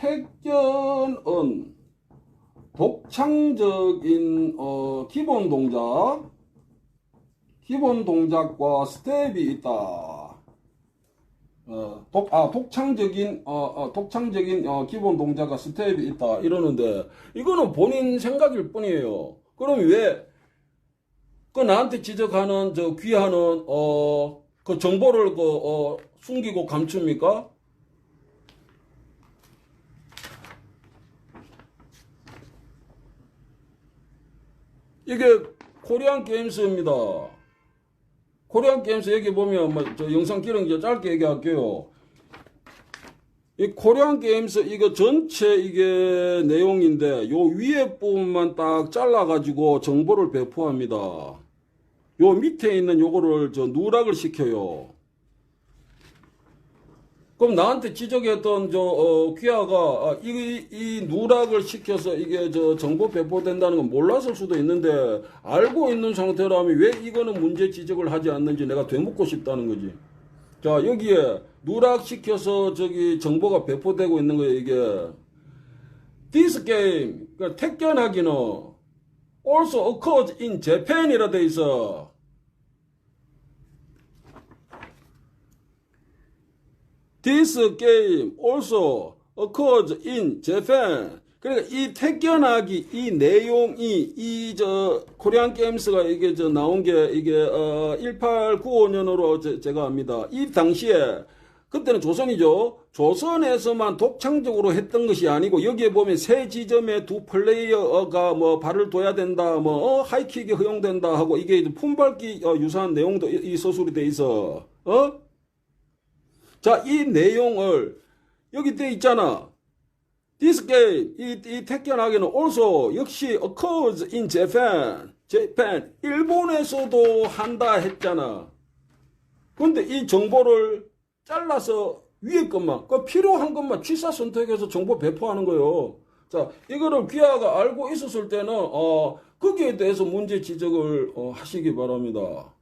택견은 독창적인 기본 동작과 스텝이 있다. 독창적인 기본 동작과 스텝이 있다 이러는데 이거는 본인 생각일 뿐이에요. 그럼 왜 그 나한테 지적하는 저 귀하는 그 정보를 숨기고 감춥니까? 이게 코리안 게임스입니다. 코리안 게임스 여기 보면 저 영상 기록 이제 짧게 얘기할게요. 이 코리안 게임스 이거 전체 이게 내용인데 요 위에 부분만 딱 잘라가지고 정보를 배포합니다. 요 밑에 있는 요거를 저 누락을 시켜요. 그럼 나한테 지적했던 귀하가 이 누락을 시켜서 이게 저 정보 배포된다는 건 몰랐을 수도 있는데 알고 있는 상태라면 왜 이거는 문제 지적을 하지 않는지 내가 되묻고 싶다는 거지. 자, 여기에 누락시켜서 저기 정보가 배포되고 있는 거예요, 이게. This game, 그러니까 택견하기는 also occurs in Japan이라 돼 있어. This game also occurs in Japan. 그러니까 이 택견하기, 이 내용이, 코리안 게임스가 이게 나온 게 이게, 1895년으로 제가 합니다. 이 당시에, 그때는 조선이죠. 조선에서만 독창적으로 했던 것이 아니고, 여기에 보면 세 지점에 두 플레이어가 발을 둬야 된다, 하이킥이 허용된다 하고, 이게 품밟기 유사한 내용도 이 서술이 돼 있어. 자, 이 내용을, 여기 돼 있잖아. This game, 이 택견하기는 also 역시 occurs in Japan. 일본에서도 한다 했잖아. 근데 이 정보를 잘라서 위에 것만, 그 필요한 것만 취사 선택해서 정보 배포하는 거예요. 자, 이거를 귀하가 알고 있었을 때는, 거기에 대해서 문제 지적을 하시기 바랍니다.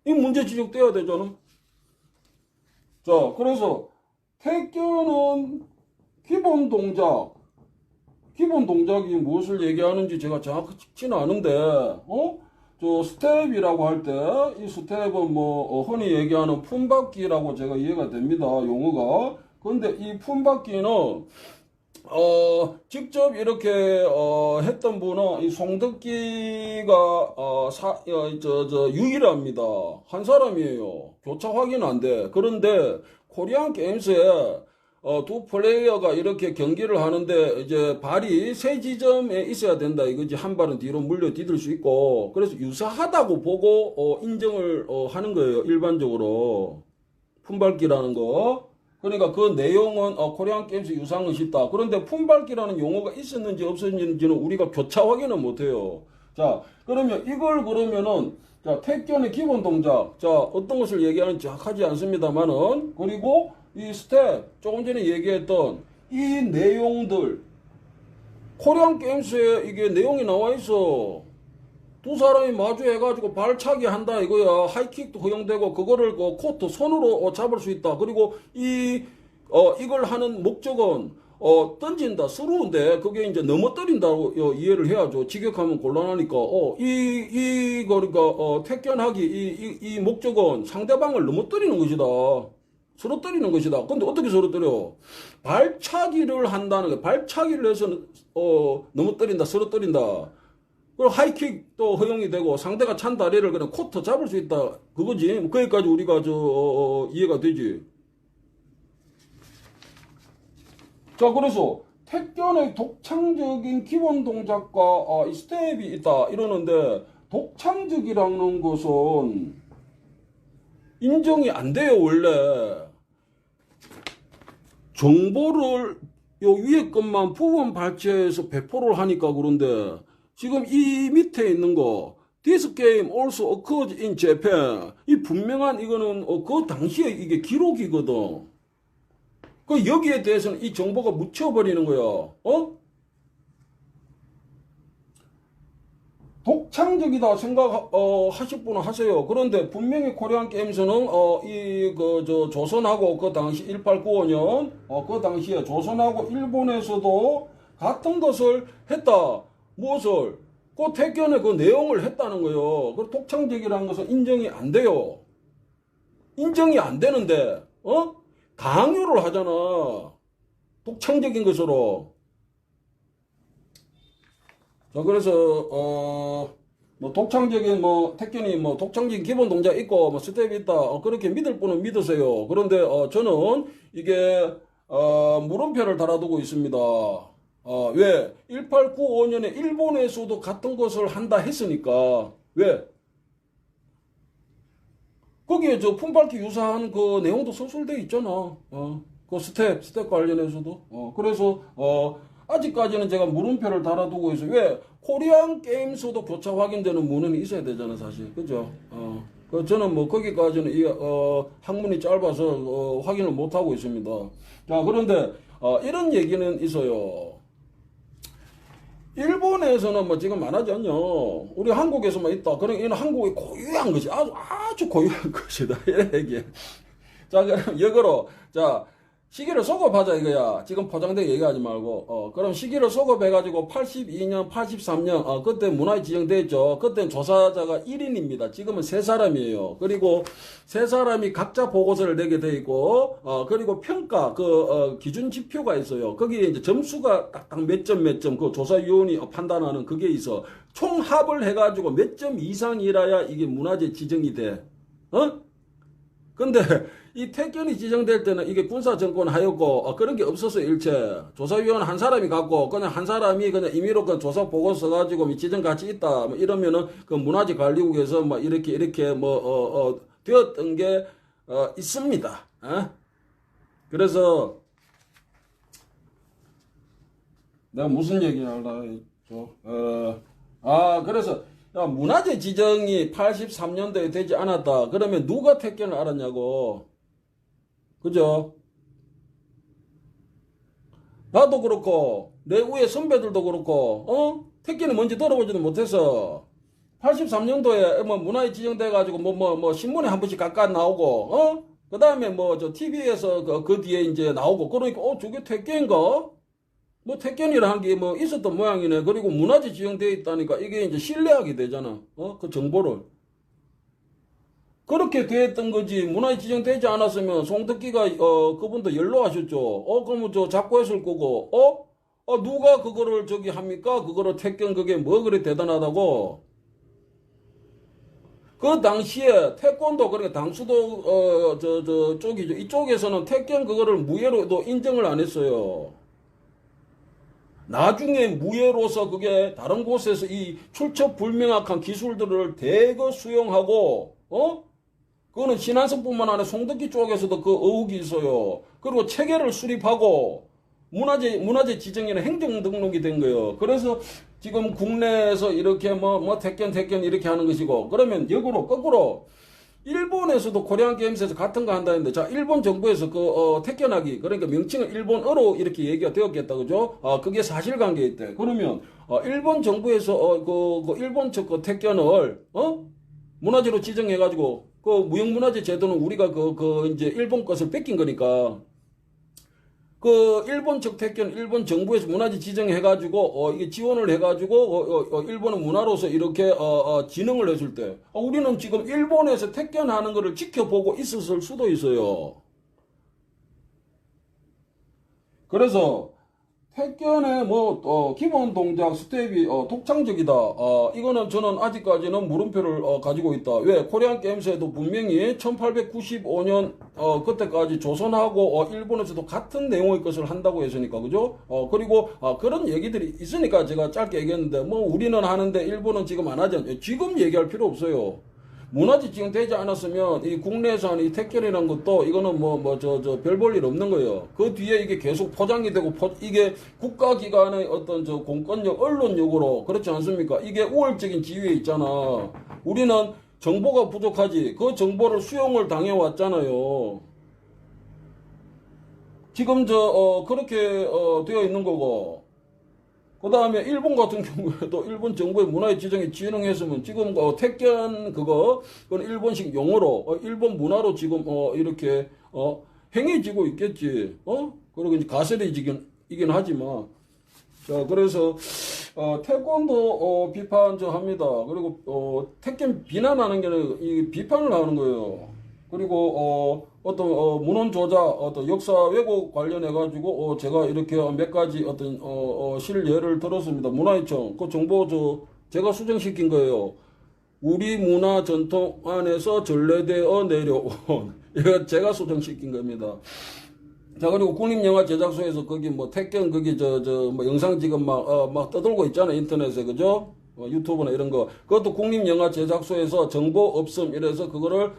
이 문제 지적돼야 되잖아. 자, 그래서 택견은 기본 동작이 무엇을 얘기하는지 제가 정확치는 않은데, 저 스텝이라고 할 때, 이 스텝은 흔히 얘기하는 품받기라고 제가 이해가 됩니다, 용어가. 근데 이 품받기는, 직접 이렇게, 했던 분은 이 송덕기가, 유일합니다. 한 사람이에요. 교차 확인 안 돼. 그런데, 코리안 게임스에, 두 플레이어가 이렇게 경기를 하는데 이제 발이 세 지점에 있어야 된다 이거지. 한 발은 뒤로 물려 디딜 수 있고 그래서 유사하다고 보고 인정을 하는 거예요. 일반적으로 품밟기라는 거. 그러니까 그 내용은 코리안 게임스 유사한 것이 있다. 그런데 품밟기라는 용어가 있었는지 없었는지는 우리가 교차 확인은 못해요. 자, 그러면 이걸 그러면은 자, 택견의 기본 동작. 자, 어떤 것을 얘기하는지 정확하지 않습니다만은 그리고 이 스텝, 조금 전에 얘기했던 이 내용들, 코리안 게임스에 이게 내용이 나와 있어. 두 사람이 마주해가지고 발차기 한다 이거야. 하이킥도 허용되고, 그거를 코트 손으로 잡을 수 있다. 그리고 이걸 하는 목적은, 던진다, 스루인데, 그게 이제 넘어뜨린다고 이해를 해야죠. 직역하면 곤란하니까. 그러니까, 택견하기, 이 목적은 상대방을 넘어뜨리는 것이다. 쓰러뜨리는 것이다. 근데 어떻게 쓰러뜨려? 발차기를 한다는 거야. 발차기를 해서 넘어뜨린다, 쓰러뜨린다. 그리고 하이킥도 허용이 되고 상대가 찬 다리를 그냥 코트 잡을 수 있다. 그거지. 거기까지 우리가 이해가 되지. 자, 그래서 택견의 독창적인 기본 동작과 이 스텝이 있다 이러는데 독창적이라는 것은 인정이 안 돼요, 원래. 정보를 요 위에 것만 부분 발췌해서 배포를 하니까 그런데 지금 이 밑에 있는 거 This game also occurred in Japan 이 분명한 이거는 그 당시에 이게 기록이거든. 그 여기에 대해서는 이 정보가 묻혀버리는 거야. 독창적이다 생각 하실 분은 하세요. 그런데 분명히 코리안 게임즈는 이 그 저 조선하고 그 당시 1895년 그 당시에 조선하고 일본에서도 같은 것을 했다. 무엇을? 그 택견의 그 내용을 했다는 거예요. 그 독창적이라는 것은 인정이 안 돼요. 인정이 안 되는데 강요를 하잖아. 독창적인 것으로. 자, 그래서 뭐 독창적인 뭐 택견이 뭐 독창적인 기본 동작 있고 뭐 스텝이 있다. 그렇게 믿을 분은 믿으세요. 그런데 저는 이게 물음표를 달아두고 있습니다. 왜? 1895년에 일본에서도 같은 것을 한다 했으니까. 왜? 거기에 저 품밟기 유사한 그 내용도 서술돼 있잖아. 그 스텝 관련해서도. 그래서 아직까지는 제가 물음표를 달아두고 있어요. 왜? 코리안 게임스도 교차 확인되는 문헌이 있어야 되잖아, 사실. 그죠? 저는 뭐 거기까지는 학문이 짧아서 확인을 못 하고 있습니다. 자, 그런데 이런 얘기는 있어요. 일본에서는 뭐 지금 말하지 않냐. 우리 한국에서만 있다. 그럼 이는 한국의 고유한 것이 아주 고유한 것이다. 이런 얘기. 자, 그럼 역으로 자 시기를 소급하자 이거야. 지금 포장되게 얘기하지 말고. 그럼 시기를 소급해가지고 82년, 83년 그때 문화에 지정됐죠. 그때는 조사자가 1인입니다. 지금은 3사람이에요. 그리고 3사람이 각자 보고서를 내게 돼 있고 그리고 평가 기준 지표가 있어요. 거기에 이제 점수가 딱딱 몇 점 그 조사위원이 판단하는 그게 있어. 총합을 해가지고 몇 점 이상이라야 이게 문화재 지정이 돼. 근데 이 택견이 지정될 때는 이게 군사정권 하였고 그런 게 없었어. 일체 조사위원 한 사람이 갖고 그냥 한 사람이 그냥 임의로 그 조사 보고서 가지고 지정 가치 있다 뭐 이러면은 그 문화재 관리국에서 뭐 이렇게 뭐 되었던 게 있습니다. 그래서 내가 무슨 얘기를 하려고 했죠? 그래서 문화재 지정이 83년도에 되지 않았다. 그러면 누가 택견을 알았냐고. 그죠? 나도 그렇고 내 위에 선배들도 그렇고 택견이 뭔지 들어보지도 못해서 83년도에 뭐 문화재 지정돼 가지고 뭐 신문에 한 번씩 가까 나오고 그 다음에 뭐 저 TV에서 그 뒤에 이제 나오고 그러니까 저게 택견인가? 뭐 택견이라는 게 뭐 있었던 모양이네. 그리고 문화재 지정되어 있다니까 이게 이제 신뢰하게 되잖아. 그 정보를. 그렇게 됐던 거지. 문화재 지정되지 않았으면 송덕기가 그분도 연로하셨죠. 그러면 저 자꾸 했을 거고. 누가 그거를 저기 합니까? 그거를 택견 그게 뭐 그리 대단하다고. 그 당시에 태권도 그러니까 당수도 쪽이죠. 이쪽에서는 택견 그거를 무예로도 인정을 안 했어요. 나중에 무예로서 그게 다른 곳에서 이 출처 불명확한 기술들을 대거 수용하고 그거는 신한성뿐만 아니라 송덕기 쪽에서도 그 의혹이 있어요. 그리고 체계를 수립하고 문화재 지정에는 행정 등록이 된 거예요. 그래서 지금 국내에서 이렇게 뭐 택견 이렇게 하는 것이고 그러면 역으로 거꾸로 일본에서도 코리안 게임스에서 같은 거 한다는데, 자, 일본 정부에서 택견하기, 그러니까 명칭은 일본어로 이렇게 얘기가 되었겠다, 그죠? 그게 사실관계에 있대. 그러면, 일본 정부에서, 일본 측 택견을, 문화재로 지정해가지고, 무형문화재 제도는 우리가 이제 일본 것을 뺏긴 거니까, 일본 측 택견, 일본 정부에서 문화재 지정해가지고, 이게 지원을 해가지고, 일본의 문화로서 이렇게, 진흥을 해줄 때, 우리는 지금 일본에서 택견하는 거를 지켜보고 있었을 수도 있어요. 그래서, 택견의 기본 동작 스텝이 독창적이다. 이거는 저는 아직까지는 물음표를 가지고 있다. 왜? 코리안 게임스에도 분명히 1895년 그때까지 조선하고 일본에서도 같은 내용의 것을 한다고 했으니까, 그죠? 그리고 그런 얘기들이 있으니까 제가 짧게 얘기했는데 우리는 하는데 일본은 지금 안 하지 않죠. 지금 얘기할 필요 없어요. 문화재 지정되지 않았으면 이 국내에서 하는 이 택견이라는 것도 이거는 별 볼 일 없는 거예요. 그 뒤에 이게 계속 포장이 되고 이게 국가기관의 어떤 공권력, 언론력으로 그렇지 않습니까? 이게 우월적인 지위에 있잖아. 우리는 정보가 부족하지. 그 정보를 수용을 당해왔잖아요. 지금 그렇게 되어 있는 거고. 그 다음에 일본 같은 경우에도 일본 정부의 문화의 지정에 지정했으면 지금 택견 그건 일본식 용어로 일본 문화로 지금 이렇게 행해지고 있겠지. 그리고 이제 가설이긴 하지만 자 그래서 태권도 비판 저 합니다. 그리고 택견 비난하는 게 아니라 이 비판을 하는 거예요. 그리고 어떤 문헌 조작, 어떤 역사 왜곡 관련해 가지고 제가 이렇게 몇 가지 어떤 실예를 들었습니다. 문화유청 그 정보 제가 수정시킨 거예요. 우리 문화 전통 안에서 전래되어 내려온 이거 제가 수정시킨 겁니다. 자 그리고 국립영화 제작소에서 거기 뭐 택견 거기 뭐 영상 지금 막 떠돌고 있잖아요 인터넷에 그죠? 유튜브나 이런 거 그것도 국립영화 제작소에서 정보 없음 이래서 그거를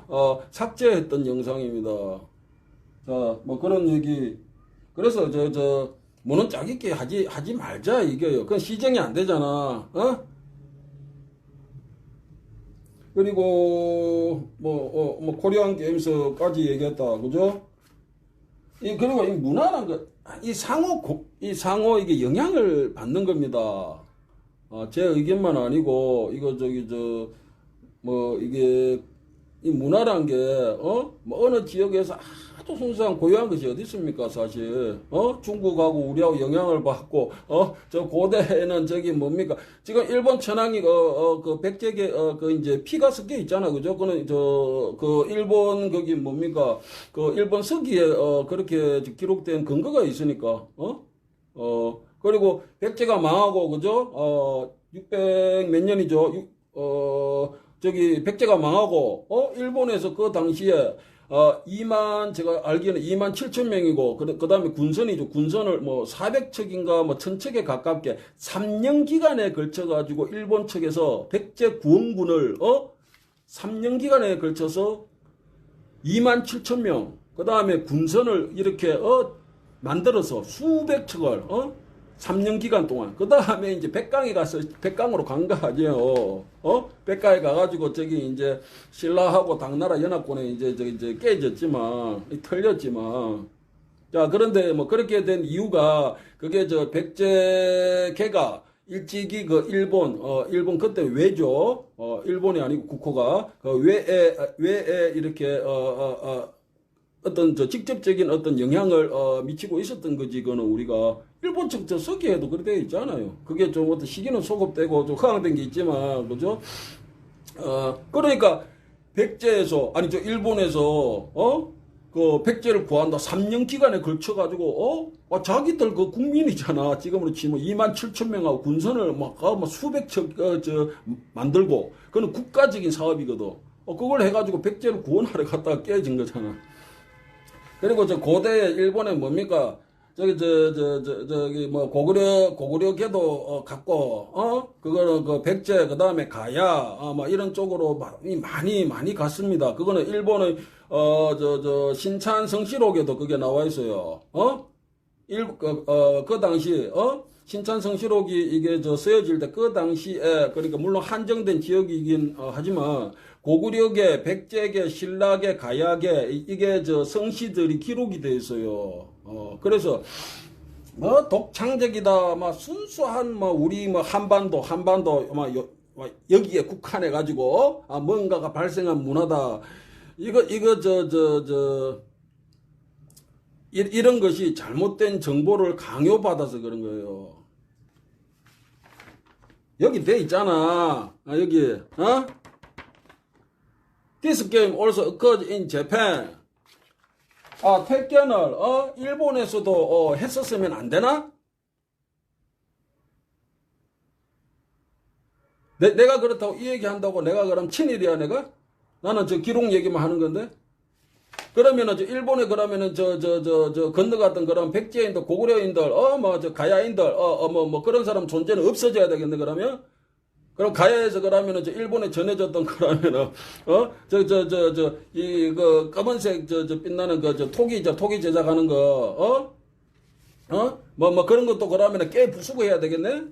삭제했던 영상입니다. 자 뭐 그런 얘기 그래서 뭐는 짜깁기 하지 말자 이게요. 그건 시정이 안 되잖아. 그리고 뭐 코리안 게임스까지 얘기했다 그죠? 그리고 이 문화란 거 이 상호 이게 영향을 받는 겁니다. 제 의견만 아니고, 이거, 뭐, 이게, 이 문화란 게, 뭐, 어느 지역에서 아주 순수한 고유한 것이 어디 있습니까, 사실. 중국하고 우리하고 영향을 받고, 저 고대에는 저기 뭡니까. 지금 일본 천황이, 그 백제계, 그 이제 피가 섞여 있잖아, 그죠? 그는 그 일본 거기 뭡니까. 그 일본 서기에, 그렇게 기록된 근거가 있으니까, 그리고 백제가 망하고 그죠? 600 몇 년이죠. 저기 백제가 망하고 일본에서 그 당시에 제가 알기에는 2만 7천 명이고 그다음에 군선이죠. 군선을 뭐 400척인가 뭐 1000척에 가깝게 3년 기간에 걸쳐 가지고 일본 측에서 백제 구원군을 3년 기간에 걸쳐서 2만 7천 명 그다음에 군선을 이렇게 만들어서 수백 척을 3년 기간 동안. 그 다음에 이제 백강에 가서, 백강으로 간 거 아니에요. 백강에 가가지고 저기 이제 신라하고 당나라 연합군에 이제 깨졌지만, 털렸지만. 자, 그런데 뭐 그렇게 된 이유가 그게 백제계가 일찍이 그 일본 그때 외죠. 일본이 아니고 국호가 그 외에 이렇게, 어떤 직접적인 어떤 영향을 미치고 있었던 거지. 그거는 우리가 일본 측 서기에도 그렇게 되어 있잖아요. 그게 좀 어떤 시기는 소급되고 좀 허황된 게 있지만 그죠? 그러니까 백제에서 일본에서 그 백제를 구한다 3년 기간에 걸쳐 가지고 자기들 그 국민이잖아. 지금으로 치면 2만 7천 명하고 군선을 막 수백 척 만들고 그건 국가적인 사업이거든. 그걸 해가지고 백제를 구원하러 갔다가 깨진 거잖아. 그리고 고대 일본에 뭡니까? 저기 뭐 고구려계도 갔고 그거는 그 백제 그다음에 가야 뭐 이런 쪽으로 많이 갔습니다. 그거는 일본의 신찬 성시록에도 그게 나와 있어요. 그 당시 신찬 성시록이 이게 쓰여질 때 그 당시에 그러니까 물론 한정된 지역이긴 하지만 고구려계, 백제계, 신라계, 가야계 이게 성시들이 기록이 돼 있어요. 그래서 독창적이다, 순수한 우리 한반도 여기에 국한해 가지고 뭔가가 발생한 문화다. 이런 것이 잘못된 정보를 강요받아서 그런 거예요. 여기 돼 있잖아. 여기 This game also occurred in Japan. 택견을 일본에서도 했었으면 안 되나? 내가 그렇다고 이 얘기 한다고 내가 그럼 친일이야 내가? 나는 기록 얘기만 하는 건데. 그러면은 일본에 그러면은 건너갔던 그런 백제인들, 고구려인들, 가야인들, 뭐 그런 사람 존재는 없어져야 되겠네 그러면? 그럼 가야에서 그러면은 일본에 전해졌던 그러면은 그 검은색 빛나는 토기 제작하는 거 뭐 그런 것도 그러면은 깨 부수고 해야 되겠네?